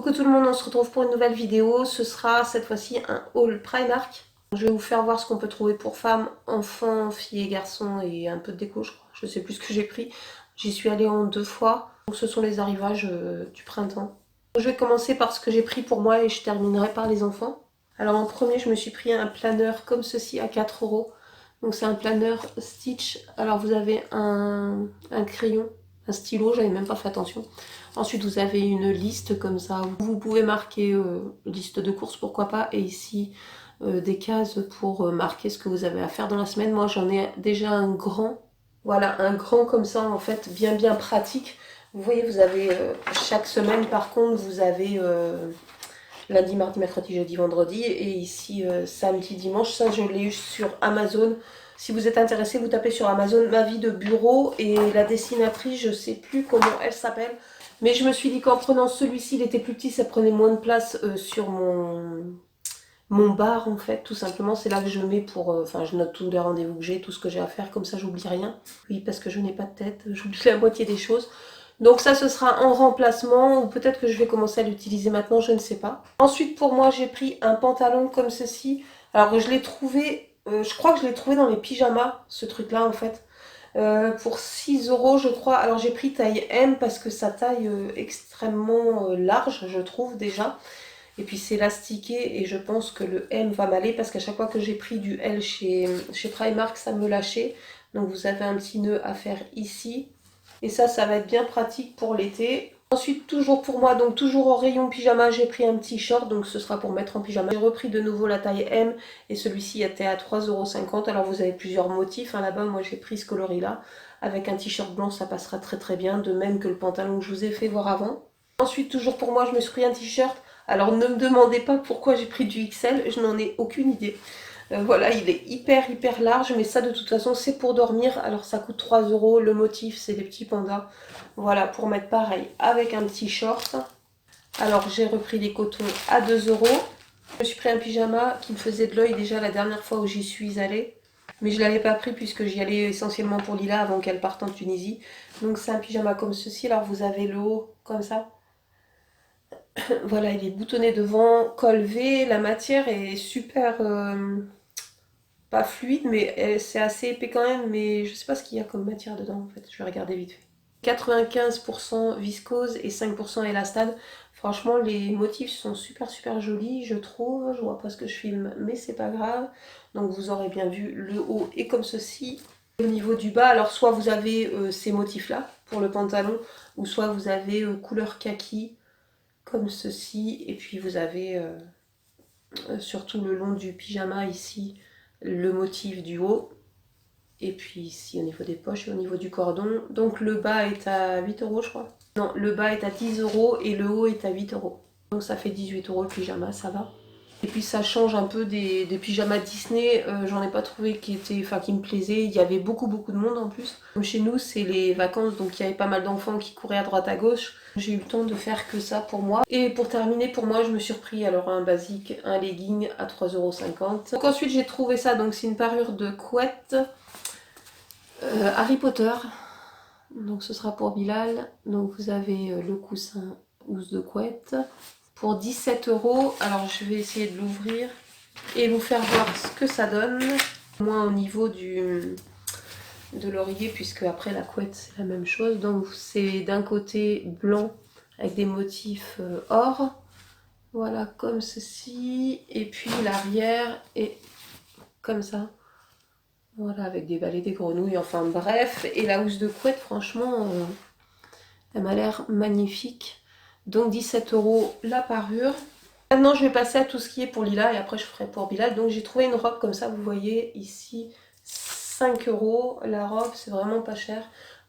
Coucou tout le monde, on se retrouve pour une nouvelle vidéo. Ce sera cette fois-ci un haul Primark. Je vais vous faire voir ce qu'on peut trouver pour femmes, enfants, filles et garçons et un peu de déco je crois. Je sais plus ce que j'ai pris. J'y suis allée en 2 fois. Donc ce sont les arrivages du printemps. Je vais commencer par ce que j'ai pris pour moi et je terminerai par les enfants. Alors en premier je me suis pris un planeur comme ceci à 4 euros. Donc c'est un planeur Stitch. Alors vous avez un crayon, un stylo, j'avais même pas fait attention. Ensuite, vous avez une liste comme ça. Vous pouvez marquer liste de courses, pourquoi pas. Et ici, des cases pour marquer ce que vous avez à faire dans la semaine. Moi, j'en ai déjà un grand. Voilà, un grand comme ça, en fait, bien pratique. Vous voyez, vous avez chaque semaine, par contre, vous avez lundi, mardi, mercredi, jeudi, vendredi. Et ici, samedi, dimanche. Ça, je l'ai eu sur Amazon. Si vous êtes intéressé, vous tapez sur Amazon ma vie de bureau. Et la dessinatrice, je sais plus comment elle s'appelle. Mais je me suis dit qu'en prenant celui-ci, il était plus petit, ça prenait moins de place sur mon bar en fait, tout simplement. C'est là que je mets pour... Enfin, je note tous les rendez-vous que j'ai, tout ce que j'ai à faire, comme ça j'oublie rien. Oui, parce que je n'ai pas de tête, j'oublie la moitié des choses. Donc ça, ce sera en remplacement, ou peut-être que je vais commencer à l'utiliser maintenant, je ne sais pas. Ensuite, pour moi, j'ai pris un pantalon comme ceci. Alors, je l'ai trouvé... je crois que je l'ai trouvé dans les pyjamas, ce truc-là en fait. Pour 6 euros je crois. Alors j'ai pris taille M parce que sa taille extrêmement large je trouve déjà. Et puis c'est élastiqué et je pense que le M va m'aller parce qu'à chaque fois que j'ai pris du L chez Primark ça me lâchait. Donc vous avez un petit nœud à faire ici. Et ça va être bien pratique pour l'été. Ensuite, toujours pour moi, donc toujours au rayon pyjama, j'ai pris un petit short, donc ce sera pour mettre en pyjama. J'ai repris de nouveau la taille M et celui-ci était à 3,50 €. Alors vous avez plusieurs motifs, hein, là-bas, moi j'ai pris ce coloris-là. Avec un t-shirt blanc, ça passera très bien, de même que le pantalon que je vous ai fait voir avant. Ensuite, toujours pour moi, je me suis pris un t-shirt. Alors ne me demandez pas pourquoi j'ai pris du XL, je n'en ai aucune idée. Voilà, il est hyper large, mais ça de toute façon c'est pour dormir. Alors ça coûte 3 euros. Le motif c'est des petits pandas. Voilà, pour mettre pareil avec un petit short. Alors j'ai repris des cotons à 2 euros. Je me suis pris un pyjama qui me faisait de l'œil déjà la dernière fois où j'y suis allée. Mais je ne l'avais pas pris puisque j'y allais essentiellement pour Lila avant qu'elle parte en Tunisie. Donc c'est un pyjama comme ceci. Alors vous avez le haut comme ça. Voilà, il est boutonné devant, col V. La matière est super... pas fluide, mais c'est assez épais quand même, mais je sais pas ce qu'il y a comme matière dedans en fait, je vais regarder vite fait. 95% viscose et 5% élastane. Franchement, les motifs sont super jolis, je trouve. Je vois pas ce que je filme, mais c'est pas grave. Donc vous aurez bien vu, le haut est comme ceci. Au niveau du bas, alors soit vous avez ces motifs-là pour le pantalon, ou soit vous avez couleur kaki, comme ceci. Et puis vous avez surtout le long du pyjama ici, le motif du haut. Et puis ici au niveau des poches et au niveau du cordon. Donc le bas est à 8 euros je crois. Non, le bas est à 10 euros et le haut est à 8 euros. Donc ça fait 18 euros le pyjama, ça va. Et puis ça change un peu des pyjamas Disney. J'en ai pas trouvé qui me plaisaient. Il y avait beaucoup de monde en plus. Comme chez nous c'est les vacances, donc il y avait pas mal d'enfants qui couraient à droite à gauche. J'ai eu le temps de faire que ça pour moi. Et pour terminer, pour moi, je me suis repris alors un basique, un legging à 3,50 €. Donc ensuite j'ai trouvé ça, donc c'est une parure de couette. Harry Potter, donc ce sera pour Bilal. Donc vous avez le coussin housse de couette pour 17 euros. Alors je vais essayer de l'ouvrir et vous faire voir ce que ça donne. Moins au niveau de l'oreiller, puisque après la couette c'est la même chose. Donc c'est d'un côté blanc avec des motifs or. Voilà, comme ceci. Et puis l'arrière est comme ça. Voilà, avec des balais, des grenouilles, enfin bref. Et la housse de couette, franchement, elle m'a l'air magnifique. Donc 17 euros la parure. Maintenant, je vais passer à tout ce qui est pour Lila et après je ferai pour Bilal. Donc j'ai trouvé une robe comme ça, vous voyez ici, 5 euros. La robe, c'est vraiment pas cher.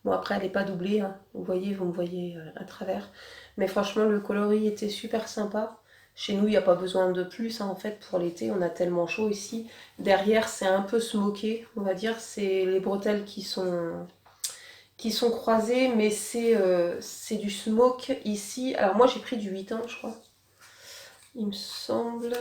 Bon, après, elle n'est pas doublée, hein. Vous me voyez à travers. Mais franchement, le coloris était super sympa. Chez nous, il n'y a pas besoin de plus, hein, en fait, pour l'été, on a tellement chaud ici. Derrière, c'est un peu smoké, on va dire. C'est les bretelles qui sont croisées, mais c'est du smoke ici. Alors moi, j'ai pris du 8 ans, je crois. Il me semble...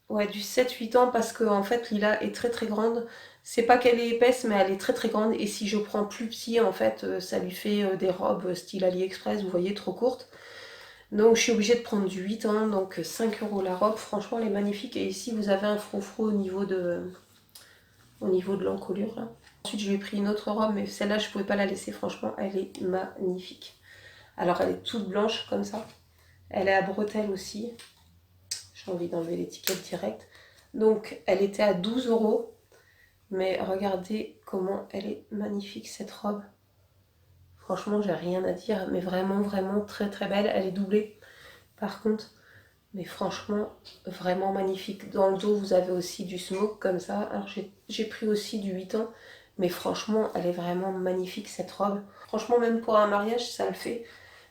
Ouais, du 7-8 ans, parce que en fait, Lila est très grande. C'est pas qu'elle est épaisse, mais elle est très grande. Et si je prends plus petit, en fait, ça lui fait des robes style AliExpress, vous voyez, trop courtes. Donc je suis obligée de prendre du 8 ans, donc 5 € la robe. Franchement, elle est magnifique. Et ici, vous avez un froufrou au niveau de l'encolure là. Ensuite, je lui ai pris une autre robe, mais celle-là, je ne pouvais pas la laisser. Franchement, elle est magnifique. Alors, elle est toute blanche comme ça. Elle est à bretelles aussi. J'ai envie d'enlever l'étiquette directe. Donc, elle était à 12 €. Mais regardez comment elle est magnifique, cette robe. Franchement, j'ai rien à dire. Mais vraiment, vraiment très très belle. Elle est doublée, par contre. Mais franchement, vraiment magnifique. Dans le dos, vous avez aussi du smoke comme ça. Alors, j'ai pris aussi du 8 ans. Mais franchement, elle est vraiment magnifique, cette robe. Franchement, même pour un mariage, ça le fait.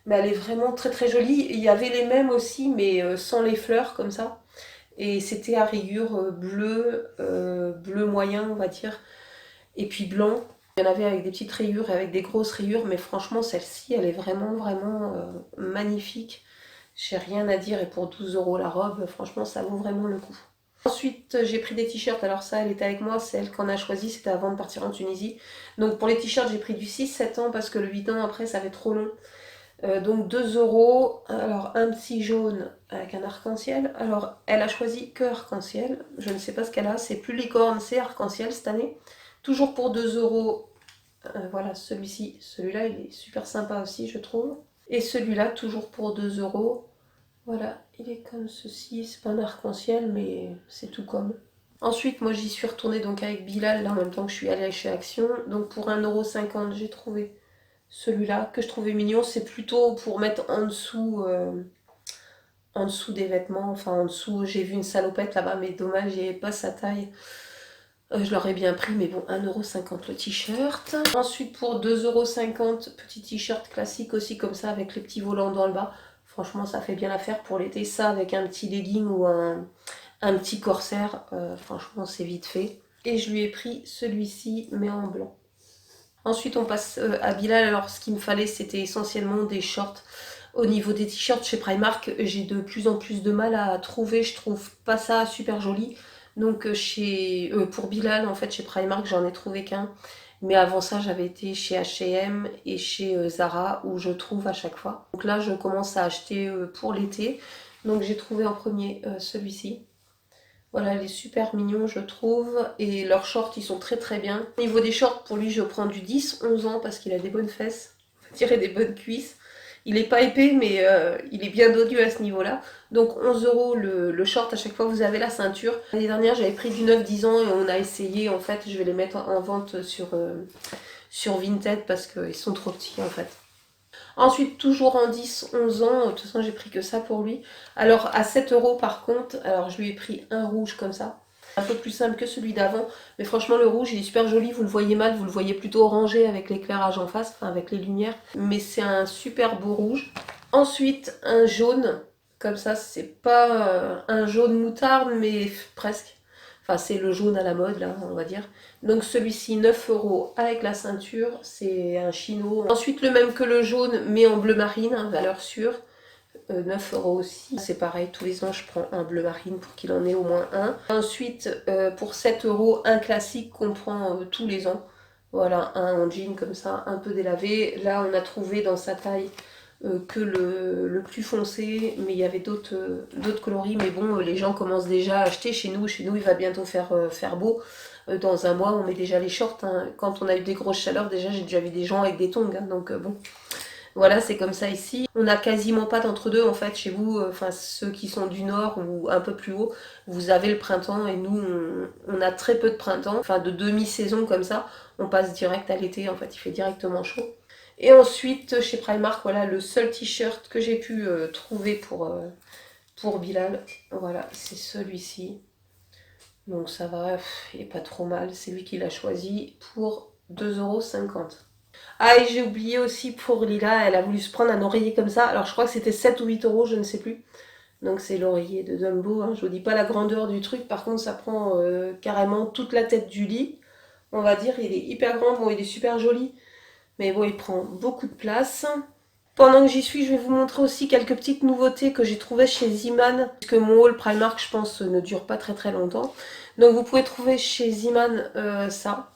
Mais elle est vraiment très très jolie. Il y avait les mêmes aussi, mais sans les fleurs, comme ça. Et c'était à rayures bleu moyen, on va dire. Et puis blanc. Il y en avait avec des petites rayures et avec des grosses rayures. Mais franchement, celle-ci, elle est vraiment, vraiment magnifique. J'ai rien à dire. Et pour 12 € la robe, franchement, ça vaut vraiment le coup. Ensuite, j'ai pris des t-shirts. Alors ça, elle était avec moi. C'est elle qu'on a choisi. C'était avant de partir en Tunisie. Donc pour les t-shirts, j'ai pris du 6-7 ans parce que le 8 ans après, ça fait trop long. Donc 2 €. Alors un petit jaune avec un arc-en-ciel. Alors elle a choisi que arc-en-ciel. Je ne sais pas ce qu'elle a. C'est plus licorne, c'est arc-en-ciel cette année. Toujours pour 2 €. Voilà, celui-ci. Celui-là, il est super sympa aussi, je trouve. Et celui-là, toujours pour 2 €. Voilà, il est comme ceci. C'est pas un arc-en-ciel, mais c'est tout comme. Ensuite, moi, j'y suis retournée donc avec Bilal, là, en même temps que je suis allée chez Action. Donc pour 1,50 €, j'ai trouvé celui-là que je trouvais mignon. C'est plutôt pour mettre en dessous des vêtements. Enfin, en dessous, j'ai vu une salopette là-bas, mais dommage, il n'y avait pas sa taille. Je l'aurais bien pris, mais bon, 1,50 € le t-shirt. Ensuite, pour 2,50 € petit t-shirt classique aussi, comme ça, avec les petits volants dans le bas. Franchement, ça fait bien l'affaire pour l'été. Ça, avec un petit legging ou un petit corsaire, franchement, c'est vite fait. Et je lui ai pris celui-ci, mais en blanc. Ensuite, on passe à Bilal. Alors, ce qu'il me fallait, c'était essentiellement des shorts. Au niveau des t-shirts chez Primark, j'ai de plus en plus de mal à trouver. Je trouve pas ça super joli. Donc, pour Bilal, en fait, chez Primark, j'en ai trouvé qu'un. Mais avant ça, j'avais été chez H&M et chez Zara, où je trouve à chaque fois. Donc là, je commence à acheter pour l'été. Donc, j'ai trouvé en premier celui-ci. Voilà, il est super mignon, je trouve. Et leurs shorts, ils sont très très bien. Au niveau des shorts, pour lui, je prends du 10-11 ans parce qu'il a des bonnes fesses. On va dire des bonnes cuisses. Il est pas épais, mais il est bien dodu à ce niveau-là. Donc 11 € le short, à chaque fois vous avez la ceinture. L'année dernière, j'avais pris du 9-10 ans et on a essayé. En fait, je vais les mettre en vente sur Vinted parce qu'ils sont trop petits en fait. Ensuite, toujours en 10-11 ans, de toute façon j'ai pris que ça pour lui. Alors à 7 € par contre, alors je lui ai pris un rouge comme ça. Un peu plus simple que celui d'avant, mais franchement le rouge il est super joli, vous le voyez mal, vous le voyez plutôt orangé avec l'éclairage en face, enfin avec les lumières. Mais c'est un super beau rouge. Ensuite un jaune, comme ça c'est pas un jaune moutarde mais presque. Enfin, c'est le jaune à la mode, là, on va dire. Donc celui-ci, 9 € avec la ceinture. C'est un chino. Ensuite, le même que le jaune, mais en bleu marine, hein, valeur sûre. 9 € aussi. C'est pareil, tous les ans, je prends un bleu marine pour qu'il en ait au moins un. Ensuite, pour 7 €, un classique qu'on prend tous les ans. Voilà, un en jean comme ça, un peu délavé. Là, on a trouvé dans sa taille que le plus foncé, mais il y avait d'autres coloris. Mais bon, les gens commencent déjà à acheter chez nous. Chez nous, il va bientôt faire beau. Dans un mois, on met déjà les shorts. Hein. Quand on a eu des grosses chaleurs, déjà, j'ai déjà vu des gens avec des tongs. Hein. Donc bon, voilà, c'est comme ça ici. On n'a quasiment pas d'entre-deux en fait chez vous. Enfin, ceux qui sont du nord ou un peu plus haut, vous avez le printemps et nous, on a très peu de printemps. Enfin, de demi-saison comme ça, on passe direct à l'été. En fait, il fait directement chaud. Et ensuite, chez Primark, voilà, le seul t-shirt que j'ai pu trouver pour Bilal, voilà, c'est celui-ci. Donc ça va, il est pas trop mal. C'est lui qui l'a choisi pour 2,50 €. Ah, et j'ai oublié aussi pour Lila, elle a voulu se prendre un oreiller comme ça. Alors je crois que c'était 7 ou 8 €, je ne sais plus. Donc c'est l'oreiller de Dumbo. Hein. Je vous dis pas la grandeur du truc, par contre ça prend carrément toute la tête du lit. On va dire, il est hyper grand, bon il est super joli. Mais bon, il prend beaucoup de place. Pendant que j'y suis, je vais vous montrer aussi quelques petites nouveautés que j'ai trouvées chez Ziman. Parce que mon haul Primark, je pense, ne dure pas très très longtemps. Donc vous pouvez trouver chez Ziman ça.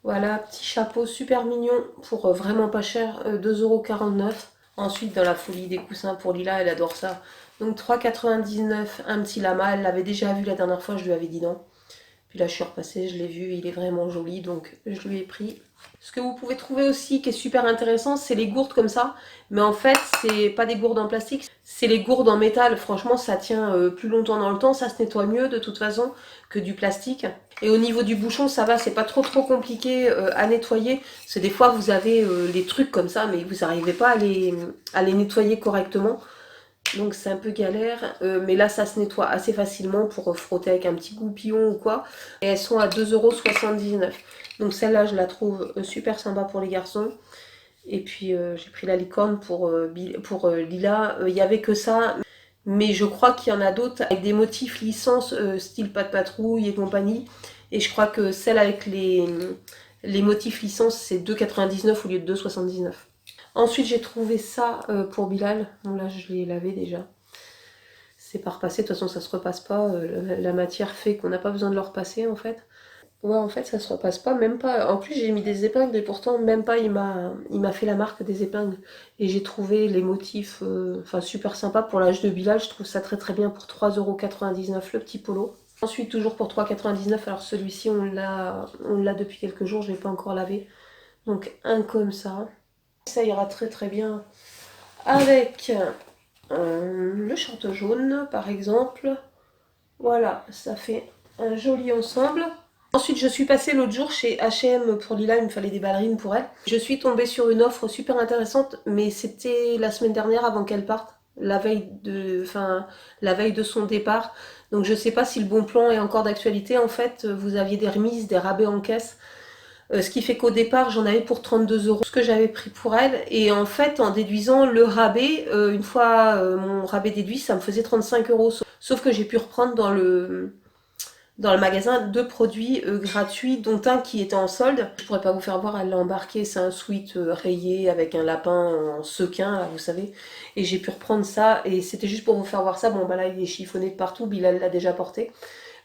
Voilà, petit chapeau super mignon pour vraiment pas cher, 2,49 €. Ensuite, dans la folie des coussins pour Lila, elle adore ça. Donc 3,99, un petit lama. Elle l'avait déjà vu la dernière fois, je lui avais dit non. Puis là, je suis repassée, je l'ai vu, il est vraiment joli, donc je lui ai pris. Ce que vous pouvez trouver aussi, qui est super intéressant, c'est les gourdes comme ça. Mais en fait, c'est pas des gourdes en plastique, c'est les gourdes en métal. Franchement, ça tient plus longtemps dans le temps, ça se nettoie mieux de toute façon que du plastique. Et au niveau du bouchon, ça va, c'est pas trop compliqué à nettoyer. Parce que des fois, vous avez les trucs comme ça, mais vous n'arrivez pas à les nettoyer correctement. Donc c'est un peu galère, mais là ça se nettoie assez facilement pour frotter avec un petit goupillon ou quoi. Et elles sont à 2,79 €. Donc celle-là je la trouve super sympa pour les garçons. Et puis j'ai pris la licorne pour Lila. Il n'y avait que ça, mais je crois qu'il y en a d'autres avec des motifs licence style Pas de Patrouille et compagnie. Et je crois que celle avec les motifs licence c'est 2,99 € au lieu de 2,79 €. Ensuite, j'ai trouvé ça pour Bilal. Bon, là, je l'ai lavé déjà. C'est pas repassé. De toute façon, ça se repasse pas. La matière fait qu'on n'a pas besoin de le repasser, en fait. Ouais, en fait, ça se repasse pas. Même pas. En plus, j'ai mis des épingles et pourtant, même pas, il m'a fait la marque des épingles. Et j'ai trouvé les motifs enfin, super sympa pour l'âge de Bilal. Je trouve ça très bien pour 3,99 € le petit polo. Ensuite, toujours pour 3,99 €. Alors, celui-ci, on l'a depuis quelques jours. Je l'ai pas encore lavé. Donc, un comme ça. Ça ira très bien avec le short jaune par exemple. Voilà, ça fait un joli ensemble. Ensuite, je suis passée l'autre jour chez H&M pour Lila, il me fallait des ballerines pour elle. Je suis tombée sur une offre super intéressante, mais c'était la semaine dernière avant qu'elle parte, la veille de son départ. Donc je sais pas si le bon plan est encore d'actualité. En fait, vous aviez des remises, des rabais en caisse. Ce qui fait qu'au départ, j'en avais pour 32 € ce que j'avais pris pour elle. Et en fait, en déduisant le rabais, une fois mon rabais déduit, ça me faisait 35 €. Sauf que j'ai pu reprendre dans le magasin deux produits gratuits, dont un qui était en solde. Je pourrais pas vous faire voir, elle l'a embarqué. C'est un sweat rayé avec un lapin en sequin, là, vous savez. Et j'ai pu reprendre ça. Et c'était juste pour vous faire voir ça. Bon, bah là, il est chiffonné de partout. Bilal l'a déjà porté.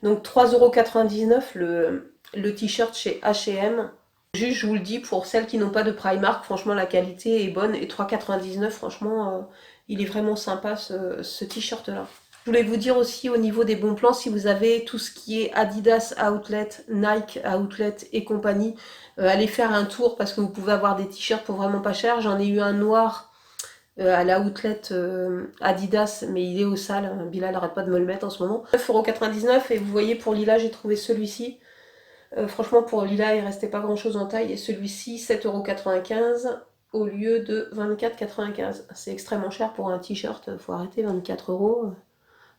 Donc 3,99 € le t-shirt chez H&M. Juste, je vous le dis, pour celles qui n'ont pas de Primark, franchement, la qualité est bonne. Et 3,99 €, franchement, il est vraiment sympa ce t-shirt-là. Je voulais vous dire aussi au niveau des bons plans, si vous avez tout ce qui est Adidas Outlet, Nike Outlet et compagnie, allez faire un tour parce que vous pouvez avoir des t-shirts pour vraiment pas cher. J'en ai eu un noir à la outlet Adidas, mais il est au sale. Bilal n'arrête pas de me le mettre en ce moment. 9,99 € et vous voyez pour Lila, j'ai trouvé celui-ci. Franchement, pour Lila, il restait pas grand chose en taille. Et celui-ci, 7,95 € au lieu de 24,95 €. C'est extrêmement cher pour un t-shirt. Faut arrêter, 24 €.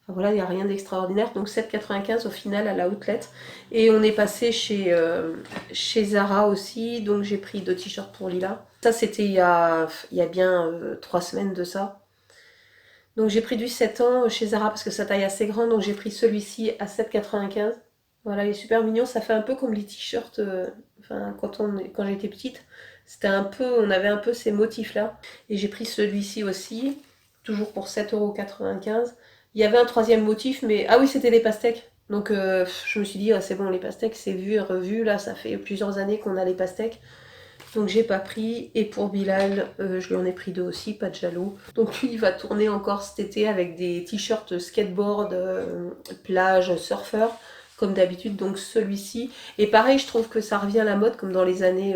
Enfin voilà, il n'y a rien d'extraordinaire. Donc 7,95 € au final à la outlet. Et on est passé chez Zara aussi. Donc j'ai pris deux t-shirts pour Lila. Ça, c'était il y a bien 3 semaines de ça. Donc j'ai pris du 7 ans chez Zara parce que sa taille est assez grande. Donc j'ai pris celui-ci à 7,95 €. Voilà, il est super mignon, ça fait un peu comme les t-shirts, enfin quand j'étais petite, c'était un peu, on avait un peu ces motifs-là. Et j'ai pris celui-ci aussi, toujours pour 7,95 €. Il y avait un troisième motif, mais ah oui, c'était les pastèques. Donc je me suis dit, ah, c'est bon, les pastèques, c'est vu et revu. Là, ça fait plusieurs années qu'on a les pastèques. Donc j'ai pas pris. Et pour Bilal, je lui en ai pris deux aussi, pas de jaloux. Donc lui, il va tourner encore cet été avec des t-shirts skateboard, plage, surfeur comme d'habitude, donc celui-ci. Et pareil, je trouve que ça revient à la mode, comme dans les années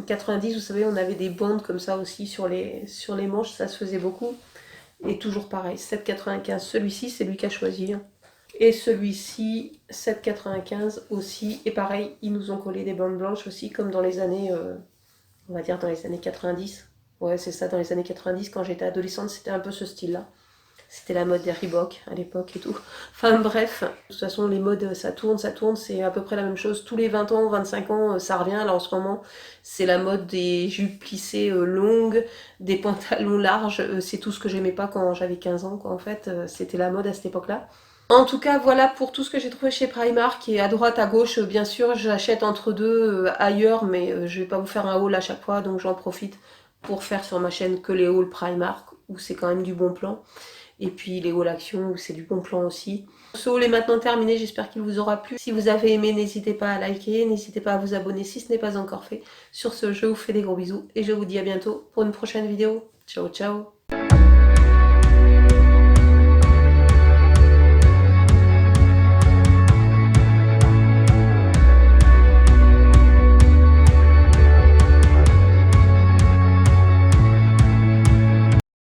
90, vous savez, on avait des bandes comme ça aussi sur les manches, ça se faisait beaucoup. Et toujours pareil, 7,95 €, celui-ci, c'est lui qui a choisi. Et celui-ci, 7,95 € aussi. Et pareil, ils nous ont collé des bandes blanches aussi, comme dans les années, on va dire dans les années 90. Ouais, c'est ça, dans les années 90, quand j'étais adolescente, c'était un peu ce style-là. C'était la mode des Reebok à l'époque et tout. Enfin bref, de toute façon les modes ça tourne, c'est à peu près la même chose. Tous les 20 ans, 25 ans, ça revient. Là en ce moment, c'est la mode des jupes plissées longues, des pantalons larges. C'est tout ce que j'aimais pas quand j'avais 15 ans, quoi. En fait, c'était la mode à cette époque-là. En tout cas, voilà pour tout ce que j'ai trouvé chez Primark. Et à droite, à gauche, bien sûr, j'achète entre deux ailleurs, mais je vais pas vous faire un haul à chaque fois, donc j'en profite pour faire sur ma chaîne que les hauls Primark, où c'est quand même du bon plan. Et puis les hauls Action, où c'est du bon plan aussi. Ce haul est maintenant terminé, j'espère qu'il vous aura plu. Si vous avez aimé, n'hésitez pas à liker, n'hésitez pas à vous abonner si ce n'est pas encore fait. Sur ce, je vous fais des gros bisous et je vous dis à bientôt pour une prochaine vidéo. Ciao ciao.